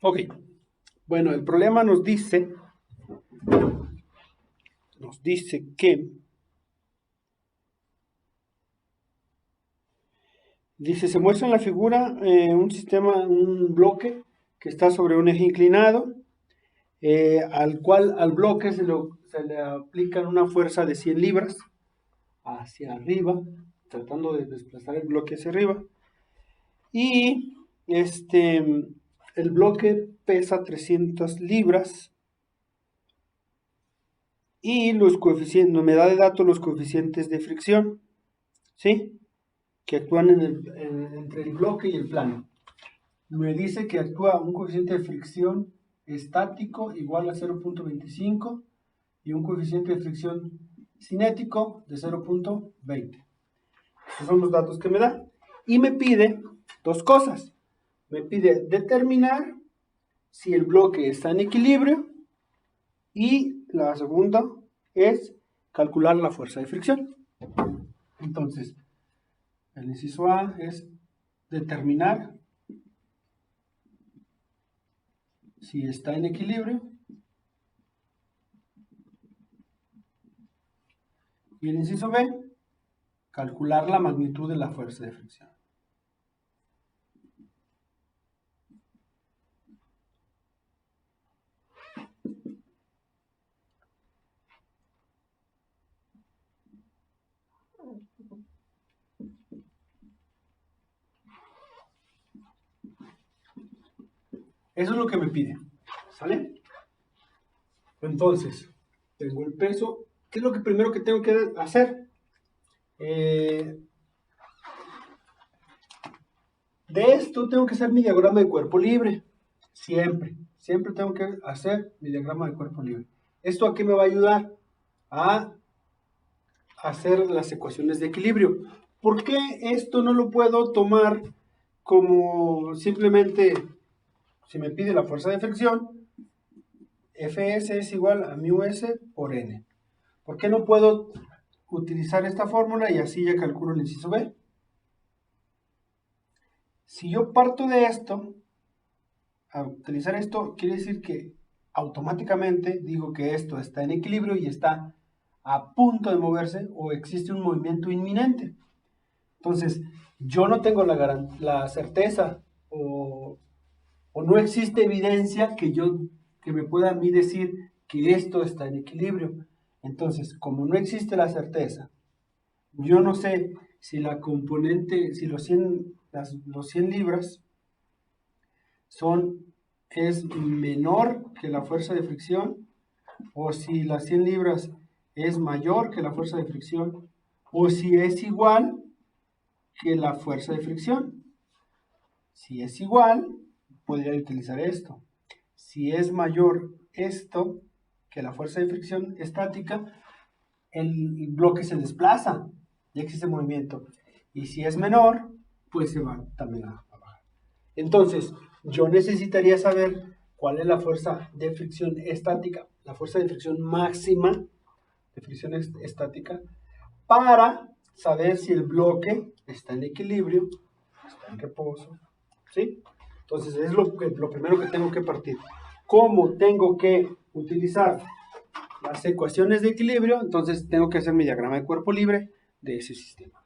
Ok, bueno, el problema nos dice que, se muestra en la figura un sistema, un bloque que está sobre un eje inclinado, al bloque se le aplican una fuerza de 100 libras hacia arriba, tratando de desplazar el bloque hacia arriba, y el bloque pesa 300 libras, y los coeficientes, me da de datos los coeficientes de fricción, ¿sí? Que actúan entre el bloque y el plano. Me dice que actúa un coeficiente de fricción estático igual a 0.25 y un coeficiente de fricción cinético de 0.20. Esos son los datos que me da. Y me pide dos cosas. Me pide determinar si el bloque está en equilibrio, y la segunda es calcular la fuerza de fricción. Entonces, el inciso A es determinar si está en equilibrio, y el inciso B, calcular la magnitud de la fuerza de fricción. Eso es lo que me pide, ¿sale? Entonces, tengo el peso. ¿Qué es lo primero que tengo que hacer? De esto tengo que hacer mi diagrama de cuerpo libre. Siempre tengo que hacer mi diagrama de cuerpo libre. ¿Esto a qué me va a ayudar? A hacer las ecuaciones de equilibrio. ¿Por qué esto no lo puedo tomar como simplemente, si me pide la fuerza de fricción, Fs es igual a μs por n? ¿Por qué no puedo utilizar esta fórmula y así ya calculo el inciso B? Si yo parto de esto, a utilizar esto, quiere decir que automáticamente digo que esto está en equilibrio y está a punto de moverse, o existe un movimiento inminente. Entonces, yo no tengo la certeza, o no existe evidencia que me pueda a mí decir que esto está en equilibrio. Entonces, como no existe la certeza, yo no sé si la componente, si los 100 libras es menor que la fuerza de fricción, o si las 100 libras es mayor que la fuerza de fricción, o si es igual que la fuerza de fricción. Si es igual, podría utilizar esto. Si es mayor esto que la fuerza de fricción estática, el bloque se desplaza, ya existe movimiento. Y si es menor, pues se va también a bajar. Entonces, yo necesitaría saber cuál es la fuerza de fricción estática, la fuerza de fricción máxima de fricción estática, para saber si el bloque está en equilibrio, está en reposo, ¿sí? Entonces, es lo primero que tengo que partir. ¿Cómo tengo que utilizar las ecuaciones de equilibrio? Entonces, tengo que hacer mi diagrama de cuerpo libre de ese sistema.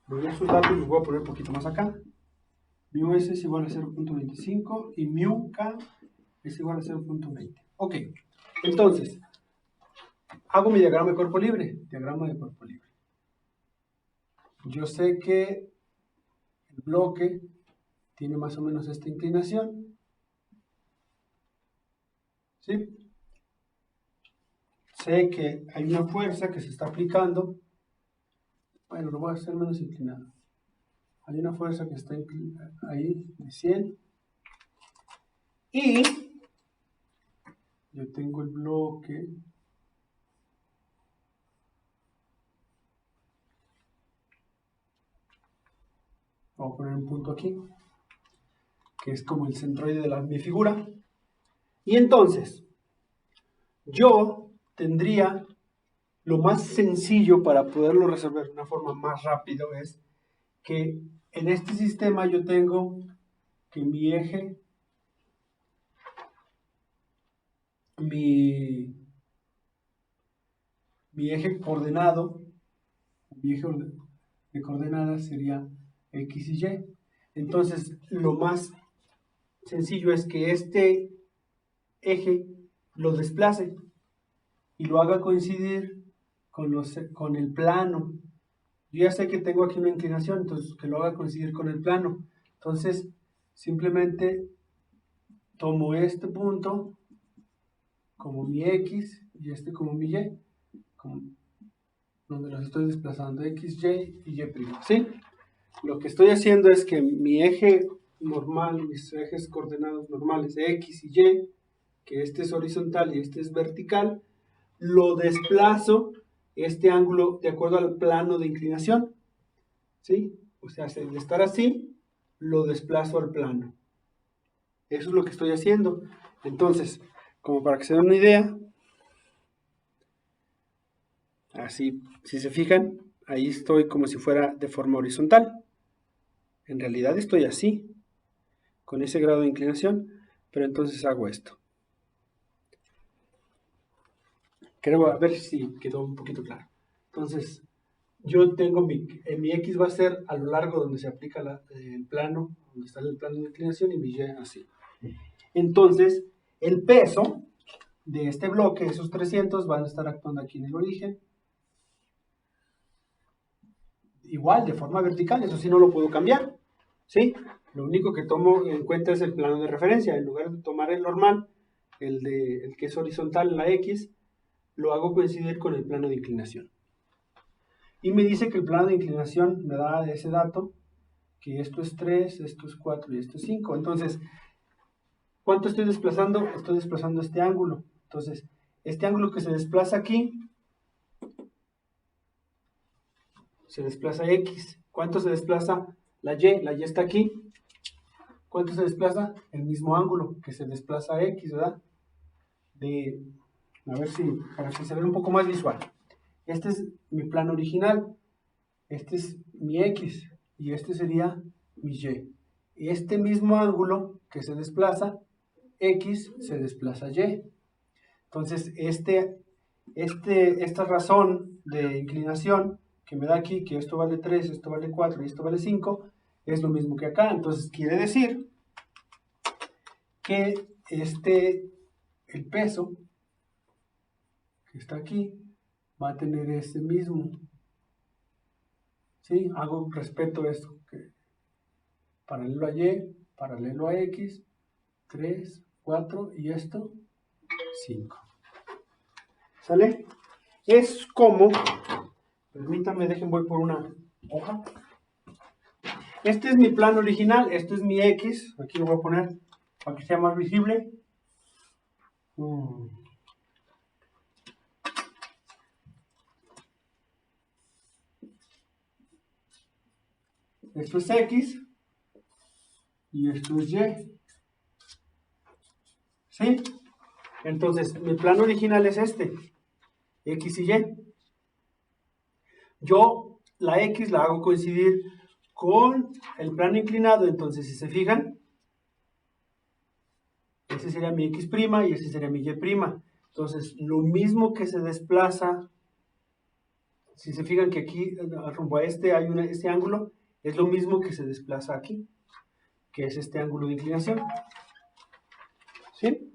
Voy a sus datos, los voy a poner un poquito más acá. μs es igual a 0.25 y μk es igual a 0.20. Ok, entonces, hago mi diagrama de cuerpo libre. Diagrama de cuerpo libre. Yo sé que el bloque tiene más o menos esta inclinación, ¿sí? Sé que hay una fuerza que se está aplicando. Bueno, lo voy a hacer menos inclinado. Hay una fuerza que está ahí de 100. Y yo tengo el bloque. Vamos a poner un punto aquí, que es como el centroide de mi figura. Y entonces, yo tendría lo más sencillo para poderlo resolver de una forma más rápida es que en este sistema yo tengo que mi eje, mi eje coordenado, mi eje de coordenadas sería X y Y. Entonces, lo más sencillo es que este eje lo desplace y lo haga coincidir con el plano. Yo ya sé que tengo aquí una inclinación, entonces que lo haga coincidir con el plano. Entonces, simplemente tomo este punto como mi X y este como mi Y, donde los estoy desplazando X, Y y Y'. ¿Sí? Lo que estoy haciendo es que mi eje normal, mis ejes coordenados normales de X y Y, que este es horizontal y este es vertical, lo desplazo este ángulo de acuerdo al plano de inclinación. ¿Sí? O sea, de estar así, lo desplazo al plano. Eso es lo que estoy haciendo. Entonces, como para que se den una idea, así, si se fijan, ahí estoy como si fuera de forma horizontal. En realidad estoy así, con ese grado de inclinación, pero entonces hago esto. Creo a ver si quedó un poquito claro. Entonces, yo tengo mi X va a ser a lo largo donde se aplica el plano, donde está el plano de inclinación, y mi Y así. Entonces, el peso de este bloque, esos 300, van a estar actuando aquí en el origen. Igual, de forma vertical, eso sí no lo puedo cambiar. ¿Sí? Lo único que tomo en cuenta es el plano de referencia. En lugar de tomar el normal, el que es horizontal, la X, lo hago coincidir con el plano de inclinación. Y me dice que el plano de inclinación me da ese dato, que esto es 3, esto es 4 y esto es 5. Entonces, ¿cuánto estoy desplazando? Estoy desplazando este ángulo. Entonces, este ángulo que se desplaza aquí, se desplaza X. ¿Cuánto se desplaza la Y? La Y está aquí. ¿Cuánto se desplaza? El mismo ángulo que se desplaza X, ¿verdad? A ver si, para que se vea un poco más visual. Este es mi plano original. Este es mi X y este sería mi Y. Este mismo ángulo que se desplaza, X se desplaza Y. Entonces, esta razón de inclinación que me da aquí, que esto vale 3, esto vale 4 y esto vale 5, es lo mismo que acá. Entonces, quiere decir que el peso que está aquí va a tener ese mismo. ¿Sí? Hago respeto a esto, que paralelo a Y, paralelo a X, 3, 4 y esto, 5. ¿Sale? Es como, permítanme, dejen, voy por una hoja. Este es mi plano original, esto es mi X, aquí lo voy a poner para que sea más visible. Esto es X y esto es Y. ¿Sí? Entonces, mi plano original es este, X y Y. Yo la X la hago coincidir con el plano inclinado, entonces si se fijan, ese sería mi X' y ese sería mi Y'. Entonces, lo mismo que se desplaza, si se fijan que aquí rumbo a este hay este ángulo, es lo mismo que se desplaza aquí, que es este ángulo de inclinación. ¿Sí?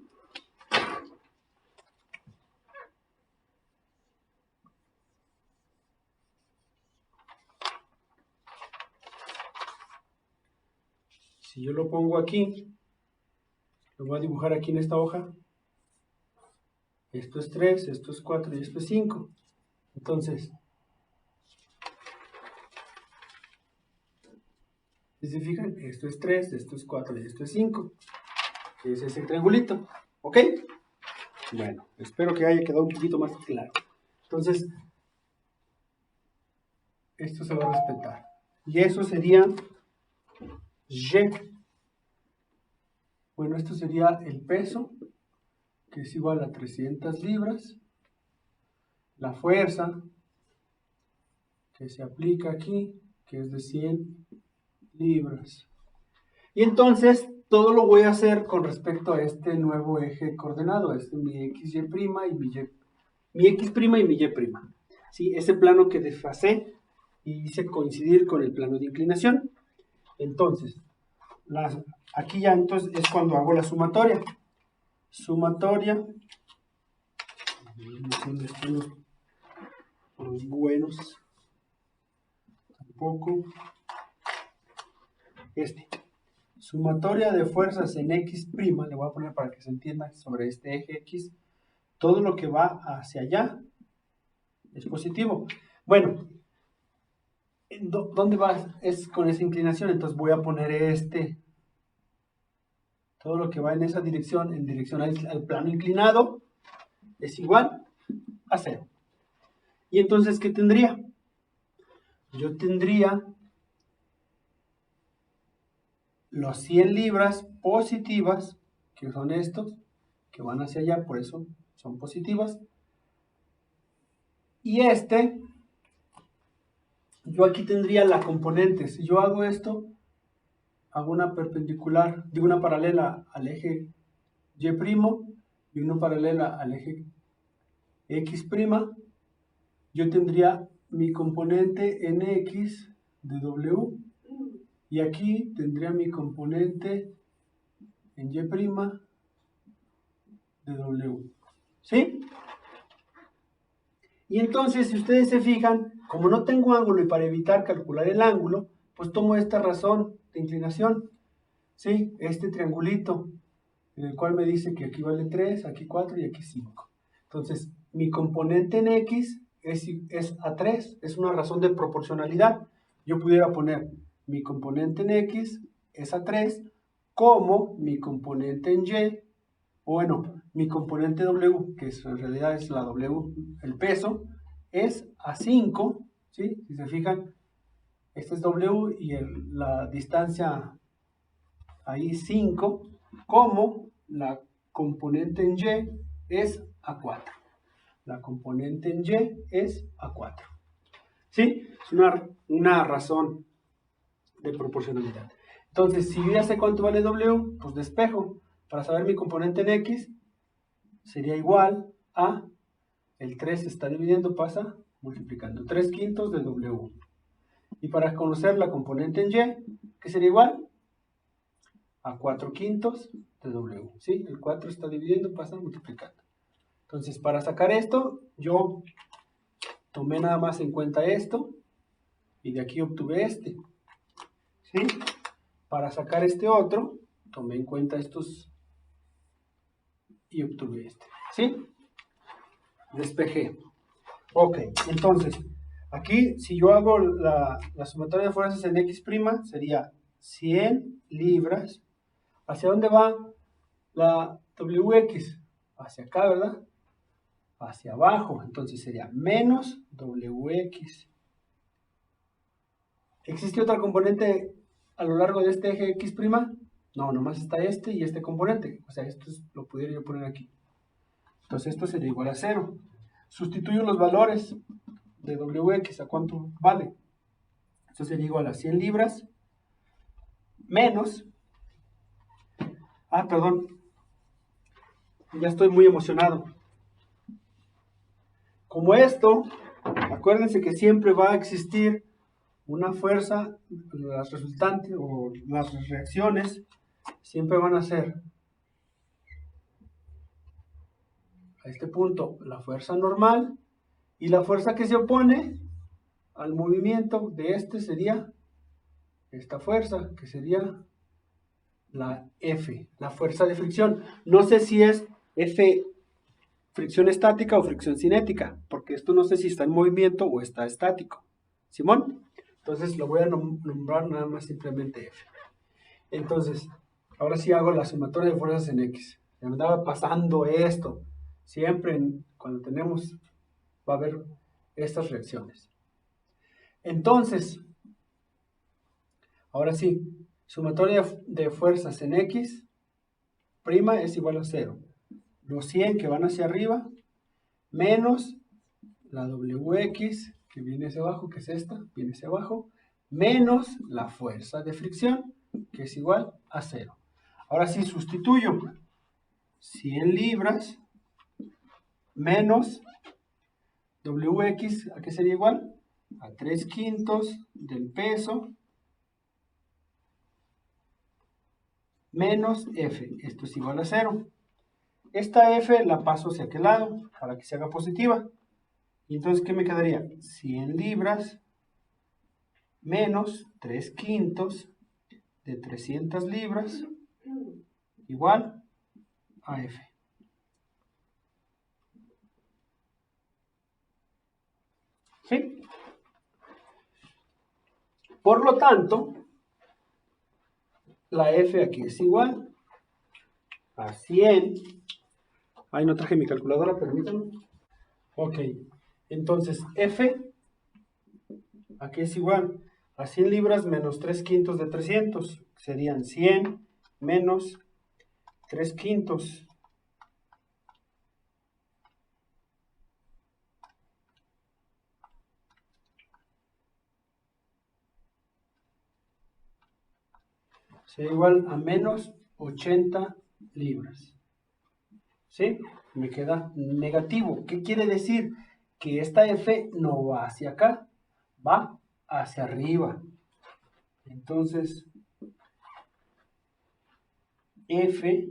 Si yo lo pongo aquí, lo voy a dibujar aquí en esta hoja. Esto es 3, esto es 4 y esto es 5. Entonces, si se fijan, esto es 3, esto es 4 y esto es 5. Que es ese triangulito. ¿Ok? Bueno, espero que haya quedado un poquito más claro. Entonces, esto se va a respetar. Y eso sería Y. Bueno, esto sería el peso, que es igual a 300 libras, la fuerza que se aplica aquí, que es de 100 libras. Y entonces todo lo voy a hacer con respecto a este nuevo eje coordenado, este mi xy' y mi x' y mi y'. ¿Sí? Ese plano que desfasé y hice coincidir con el plano de inclinación. Entonces, aquí ya entonces es cuando hago la sumatoria. Sumatoria. ¿Dónde están los buenos? Tampoco. Sumatoria de fuerzas en x', le voy a poner para que se entienda sobre este eje x, todo lo que va hacia allá es positivo. Bueno, ¿dónde va? Es con esa inclinación, entonces voy a poner todo lo que va en esa dirección, en dirección al plano inclinado, es igual a 0. Y entonces, ¿qué tendría? Yo tendría los 100 libras positivas, que son estos, que van hacia allá, por eso son positivas. Y yo aquí tendría la componente. Si yo hago esto, hago una perpendicular, digo una paralela al eje y' y una paralela al eje x', yo tendría mi componente en x de w, y aquí tendría mi componente en y' de w. ¿Sí? Y entonces, si ustedes se fijan, como no tengo ángulo y para evitar calcular el ángulo, pues tomo esta razón de inclinación, ¿sí? Este triangulito, en el cual me dice que aquí vale 3, aquí 4 y aquí 5. Entonces, mi componente en x es a 3, es una razón de proporcionalidad. Yo pudiera poner mi componente en x es a 3, como mi componente en y, o bueno, mi componente w, que en realidad es la w, el peso, es a 5, ¿sí? Si se fijan, este es w y la distancia ahí 5, como la componente en y es a 4. La componente en y es a 4. ¿Sí? Es una razón de proporcionalidad. Entonces, si yo ya sé cuánto vale w, pues despejo. Para saber mi componente en x, sería igual a, el 3 se está dividiendo, pasa multiplicando, 3/5 de w. Y para conocer la componente en y, ¿qué sería igual? A 4/5 de w. ¿Sí? El 4 está dividiendo, pasa multiplicando. Entonces, para sacar esto, yo tomé nada más en cuenta esto, y de aquí obtuve este. ¿Sí? Para sacar este otro, tomé en cuenta estos y obtuve este. ¿Sí? Despejé. Ok, entonces, aquí si yo hago la sumatoria de fuerzas en x', sería 100 libras. ¿Hacia dónde va la wx? Hacia acá, ¿verdad? Hacia abajo, entonces sería menos wx. ¿Existe otra componente a lo largo de este eje x'? No, nomás está este y este componente. O sea, esto lo pudiera yo poner aquí. Entonces esto sería igual a 0. Sustituyo los valores de wx, ¿a cuánto vale? Esto sería igual a 100 libras menos... perdón. Ya estoy muy emocionado. Como esto, acuérdense que siempre va a existir una fuerza, las resultantes o las reacciones siempre van a ser a este punto la fuerza normal, y la fuerza que se opone al movimiento de este sería esta fuerza, que sería la F, la fuerza de fricción. No sé si es F fricción estática o fricción cinética, porque esto no sé si está en movimiento o está estático. ¿Simón? Entonces lo voy a nombrar nada más simplemente F. Entonces, ahora sí hago la sumatoria de fuerzas en X. Me andaba pasando esto. Siempre cuando tenemos, va a haber estas reacciones. Entonces, ahora sí, sumatoria de fuerzas en X' es igual a 0. Los 100 que van hacia arriba, menos la WX, que viene hacia abajo, que es esta, viene hacia abajo, menos la fuerza de fricción, que es igual a 0. Ahora sí sustituyo. 100 libras menos WX, ¿a qué sería igual? A 3/5 del peso menos F. Esto es igual a 0. Esta F la paso hacia aquel lado para que se haga positiva. Y entonces, ¿qué me quedaría? 100 libras menos 3/5 de 300 libras igual a F. ¿Sí? Por lo tanto, la F aquí es igual a 100. Ay, no traje mi calculadora, permítanme. Ok, entonces F aquí es igual a 100 libras menos 3/5 de 300. Serían 100 menos 3/5. Sería igual a menos 80 libras. ¿Sí? Me queda negativo. ¿Qué quiere decir? Que esta F no va hacia acá, va hacia arriba. Entonces, F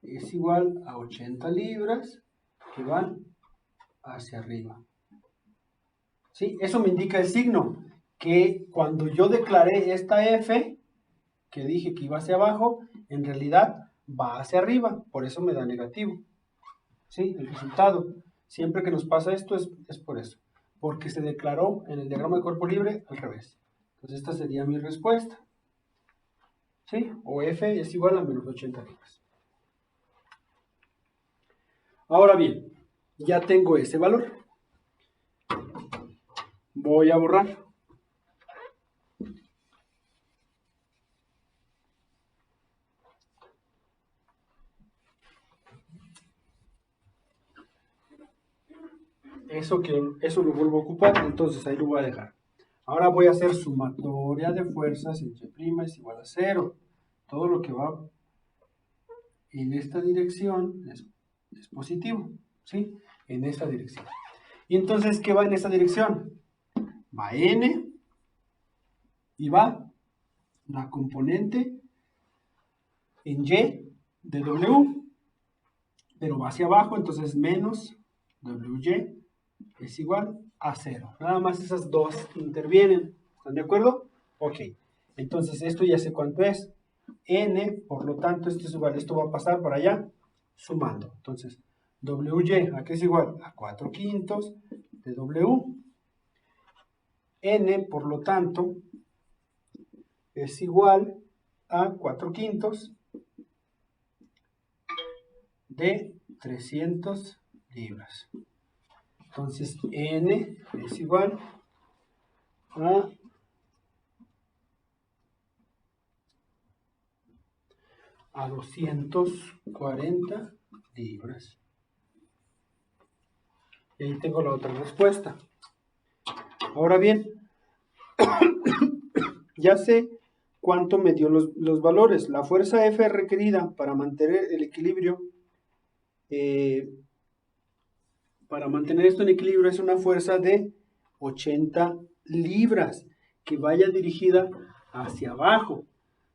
es igual a 80 libras que van hacia arriba. ¿Sí? Eso me indica el signo, que cuando yo declaré esta F, que dije que iba hacia abajo, en realidad va hacia arriba, por eso me da negativo. ¿Sí? El resultado. Siempre que nos pasa esto es por eso, porque se declaró en el diagrama de cuerpo libre al revés. Entonces esta sería mi respuesta. ¿Sí? O F es igual a menos 80 libras. Ahora bien, ya tengo ese valor. Voy a borrar. Eso lo vuelvo a ocupar, entonces ahí lo voy a dejar. Ahora voy a hacer sumatoria de fuerzas entre prima es igual a 0. Todo lo que va en esta dirección es positivo, ¿sí? En esta dirección. Y entonces, ¿qué va en esta dirección? Va N y va la componente en Y de W, pero va hacia abajo, entonces menos WY es igual a 0. Nada más esas dos intervienen. ¿Están de acuerdo? Ok. Entonces, esto ya sé cuánto es. N, por lo tanto, esto es igual. Esto va a pasar para allá, sumando. Entonces, WY, ¿a qué es igual? A 4/5 de W. N, por lo tanto, es igual a 4/5 de 300 libras. Entonces, N es igual a 240 libras. Y ahí tengo la otra respuesta. Ahora bien, ya sé cuánto me dio los valores. La fuerza F requerida para mantener el equilibrio, para mantener esto en equilibrio, es una fuerza de 80 libras que vaya dirigida hacia abajo.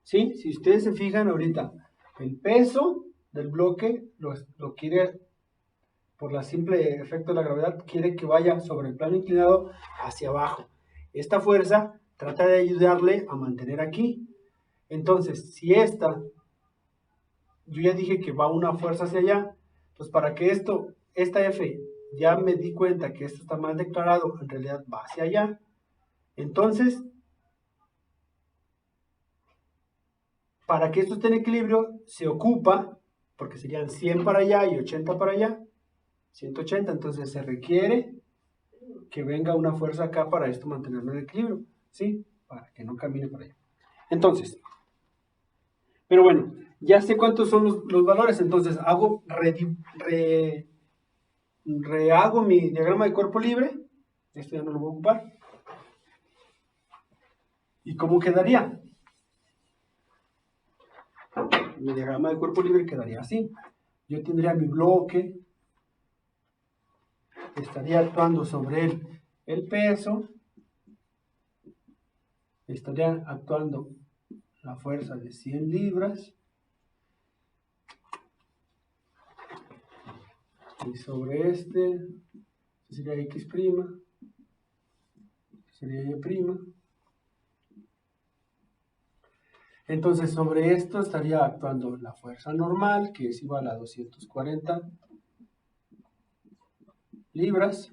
¿Sí? Si ustedes se fijan ahorita, el peso del bloque lo quiere, por la simple efecto de la gravedad, quiere que vaya sobre el plano inclinado hacia abajo. Esta fuerza trata de ayudarle a mantener aquí. Entonces, si esta, yo ya dije que va una fuerza hacia allá, pues para que esta F, ya me di cuenta que esto está mal declarado, en realidad va hacia allá. Entonces, para que esto esté en equilibrio, se ocupa, porque serían 100 para allá y 80 para allá, 180, entonces se requiere que venga una fuerza acá para esto mantenerlo en equilibrio, ¿sí? Para que no camine por allá. Entonces, pero bueno, ya sé cuántos son los valores, entonces hago rehago mi diagrama de cuerpo libre. Esto ya no lo voy a ocupar. ¿Y cómo quedaría? Mi diagrama de cuerpo libre quedaría así. Yo tendría mi bloque, estaría actuando sobre él el peso, estaría actuando la fuerza de 100 libras, y sobre este sería X', sería Y'. Entonces sobre esto estaría actuando la fuerza normal, que es igual a 240 libras.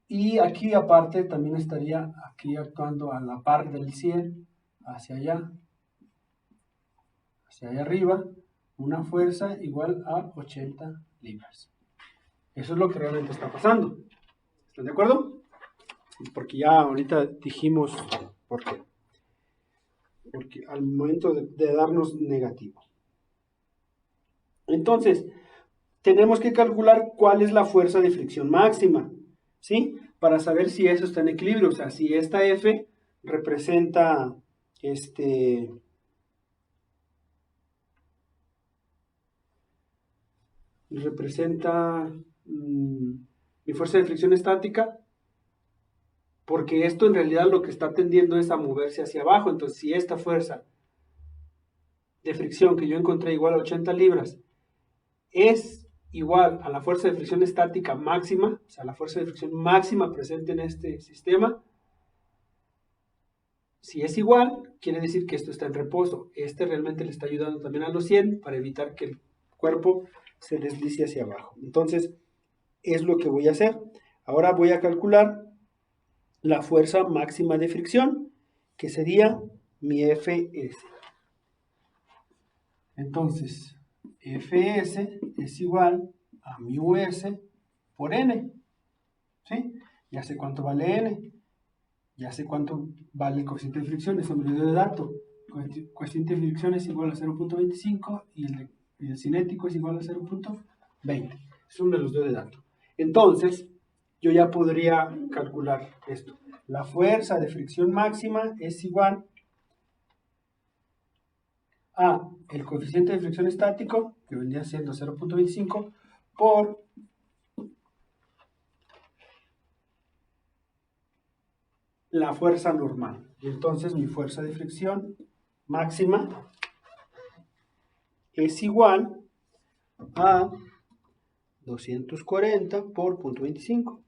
Y aquí aparte también estaría aquí actuando a la par del 100, hacia allá arriba, una fuerza igual a 80 libras. Eso es lo que realmente está pasando. ¿Están de acuerdo? Porque ya ahorita dijimos por qué. Porque al momento de darnos negativo. Entonces, tenemos que calcular cuál es la fuerza de fricción máxima, ¿sí? Para saber si eso está en equilibrio. O sea, si esta F representa mi fuerza de fricción estática, porque esto en realidad lo que está tendiendo es a moverse hacia abajo. Entonces, si esta fuerza de fricción que yo encontré igual a 80 libras es igual a la fuerza de fricción estática máxima, o sea, la fuerza de fricción máxima presente en este sistema, si es igual, quiere decir que esto está en reposo. Este realmente le está ayudando también a los 100 para evitar que el cuerpo se deslice hacia abajo. Entonces, es lo que voy a hacer. Ahora voy a calcular la fuerza máxima de fricción, que sería mi Fs. Entonces, Fs es igual a mi Us por N. ¿Sí? Ya sé cuánto vale N. Ya sé cuánto vale el coeficiente de fricción, eso me lo dio de dato. El coeficiente de fricción es igual a 0.25 y el cinético es igual a 0.20. Eso me los dio de dato. Entonces, yo ya podría calcular esto. La fuerza de fricción máxima es igual a el coeficiente de fricción estático, que vendría siendo 0.25, por la fuerza normal. Y entonces mi fuerza de fricción máxima es igual a 240 por 0.25,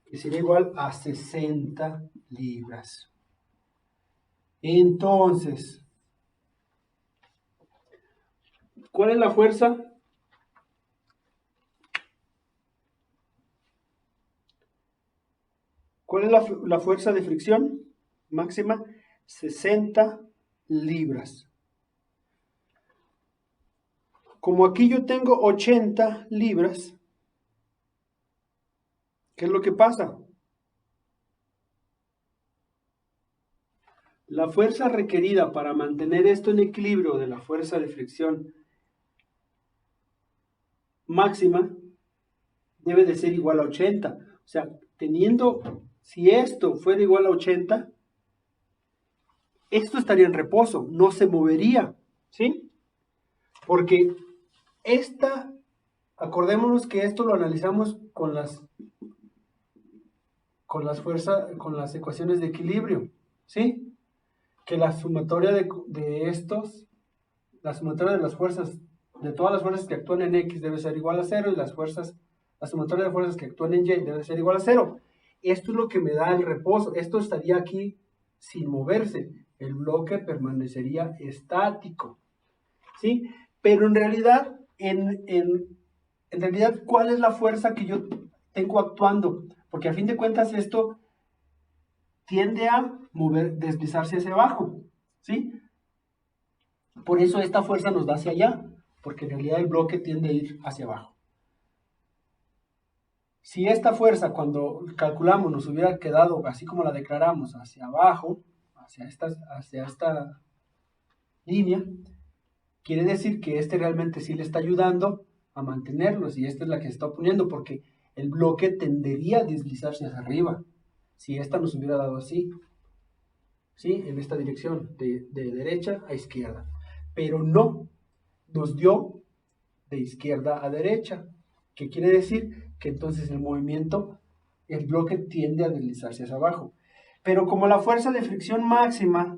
que sería igual a 60 libras. Entonces, ¿cuál es la fuerza? ¿Cuál es la fuerza de fricción máxima? 60 libras. Como aquí yo tengo 80 libras, ¿qué es lo que pasa? La fuerza requerida para mantener esto en equilibrio de la fuerza de fricción máxima debe de ser igual a 80. O sea, si esto fuera igual a 80, esto estaría en reposo, no se movería, ¿sí? Porque acordémonos que esto lo analizamos con las fuerzas, con las ecuaciones de equilibrio, ¿sí? Que la sumatoria la sumatoria de las fuerzas, de todas las fuerzas que actúan en X debe ser igual a 0 y la sumatoria de fuerzas que actúan en Y debe ser igual a 0. Esto es lo que me da el reposo. Esto estaría aquí sin moverse. El bloque permanecería estático, ¿sí? Pero en realidad, ¿cuál es la fuerza que yo tengo actuando? Porque a fin de cuentas esto tiende a deslizarse hacia abajo, ¿sí? Por eso esta fuerza nos da hacia allá, porque en realidad el bloque tiende a ir hacia abajo. Si esta fuerza, cuando calculamos, nos hubiera quedado así como la declaramos, hacia abajo, hacia esta línea, quiere decir que este realmente sí le está ayudando a mantenerlos, y esta es la que se está oponiendo, porque el bloque tendería a deslizarse hacia arriba, si esta nos hubiera dado así, ¿sí? En esta dirección, de derecha a izquierda, pero no, nos dio de izquierda a derecha, que quiere decir que entonces el movimiento, el bloque tiende a deslizarse hacia abajo. Pero como la fuerza de fricción máxima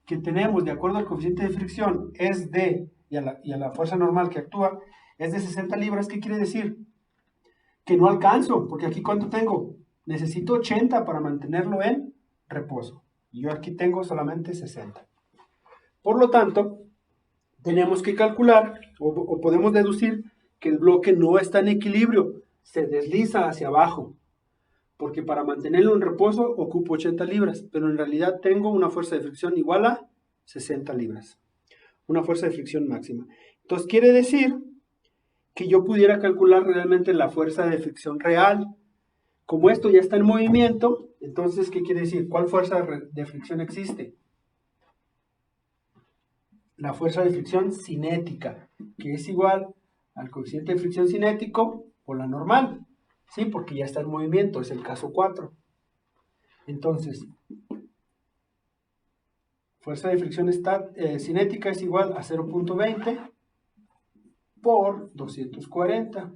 que tenemos de acuerdo al coeficiente de fricción es de, y a la fuerza normal que actúa, es de 60 libras, ¿qué quiere decir? Que no alcanzo, porque aquí ¿cuánto tengo? Necesito 80 para mantenerlo en reposo. Y yo aquí tengo solamente 60. Por lo tanto, tenemos que calcular o podemos deducir que el bloque no está en equilibrio, se desliza hacia abajo, porque para mantenerlo en reposo ocupo 80 libras, pero en realidad tengo una fuerza de fricción igual a 60 libras, una fuerza de fricción máxima. Entonces quiere decir que yo pudiera calcular realmente la fuerza de fricción real. Como esto ya está en movimiento, entonces ¿qué quiere decir? ¿Cuál fuerza de fricción existe? La fuerza de fricción cinética, que es igual al coeficiente de fricción cinético por la normal, ¿sí? Porque ya está en movimiento, es el caso 4. Entonces, fuerza de fricción cinética es igual a 0.20 por 240.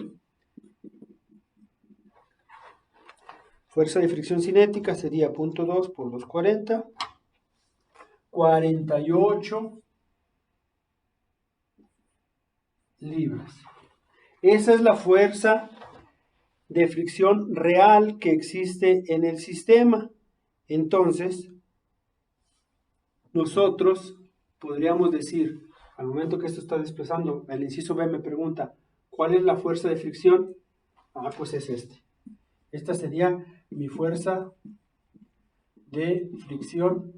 Fuerza de fricción cinética sería 0.2 por 240, 48 libras. Esa es la fuerza de fricción real que existe en el sistema. Entonces, nosotros podríamos decir, al momento que esto está desplazando, el inciso B me pregunta, ¿cuál es la fuerza de fricción? Pues es este. Esta sería mi fuerza de fricción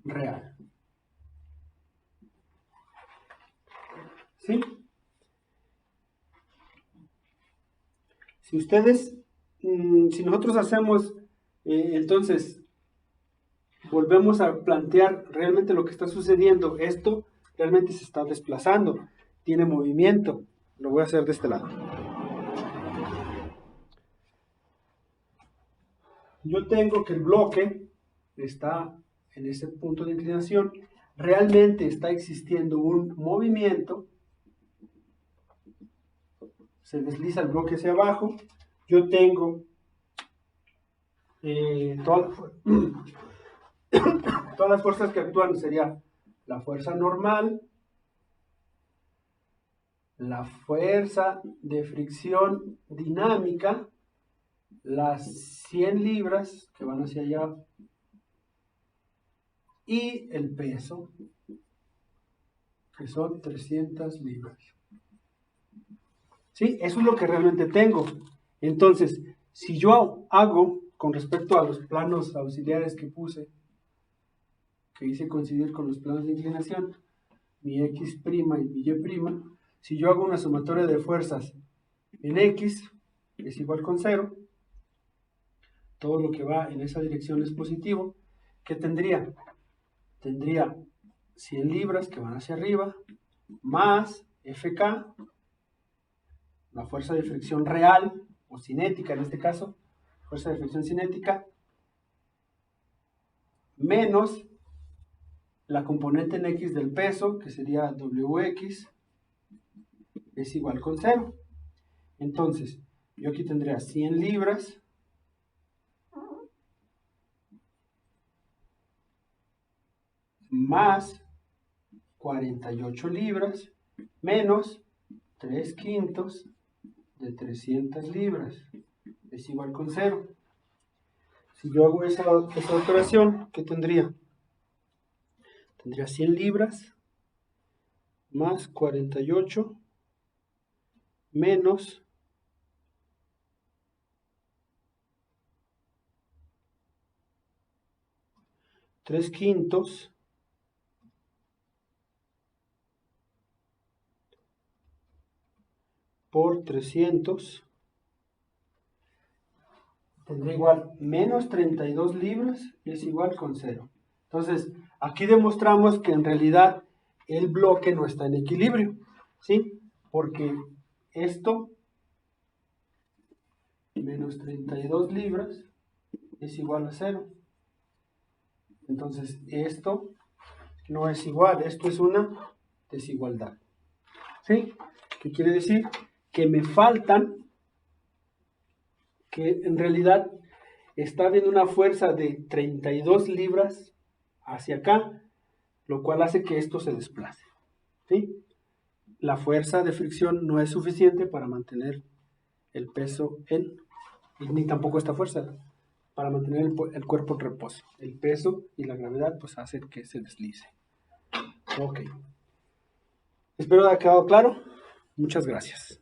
real. ¿Sí? Si ustedes, si nosotros hacemos, entonces, volvemos a plantear realmente lo que está sucediendo, esto realmente se está desplazando, tiene movimiento. Lo voy a hacer de este lado. Yo tengo que el bloque está en ese punto de inclinación, realmente está existiendo un movimiento, se desliza el bloque hacia abajo, yo tengo todas las fuerzas que actúan sería la fuerza normal, la fuerza de fricción dinámica, las 100 libras que van hacia allá y el peso, que son 300 libras. ¿Sí? Eso es lo que realmente tengo. Entonces, si yo hago, con respecto a los planos auxiliares que puse, que hice coincidir con los planos de inclinación, mi X' y mi Y', si yo hago una sumatoria de fuerzas en X es igual con 0, todo lo que va en esa dirección es positivo, ¿qué tendría? Tendría 100 libras que van hacia arriba, más FK, la fuerza de fricción real, o cinética en este caso, fuerza de fricción cinética, menos la componente en X del peso, que sería WX, es igual con 0. Entonces, yo aquí tendría 100 libras más 48 libras menos 3/5 de 300 libras es igual con 0. Si yo hago esa operación, ¿qué tendría? Tendría 100 libras más 48 menos 3/5 por 300 tendrá igual menos 32 libras y es igual con 0. Entonces, aquí demostramos que en realidad el bloque no está en equilibrio, ¿sí? Porque esto menos 32 libras es igual a 0. Entonces, esto no es igual, esto es una desigualdad. ¿Sí? ¿Qué quiere decir? Que me faltan, que en realidad está habiendo una fuerza de 32 libras hacia acá, lo cual hace que esto se desplace. ¿Sí? La fuerza de fricción no es suficiente para mantener el peso ni tampoco esta fuerza, para mantener el cuerpo en reposo. El peso y la gravedad pues hacen que se deslice. Ok. Espero que haya quedado claro. Muchas gracias.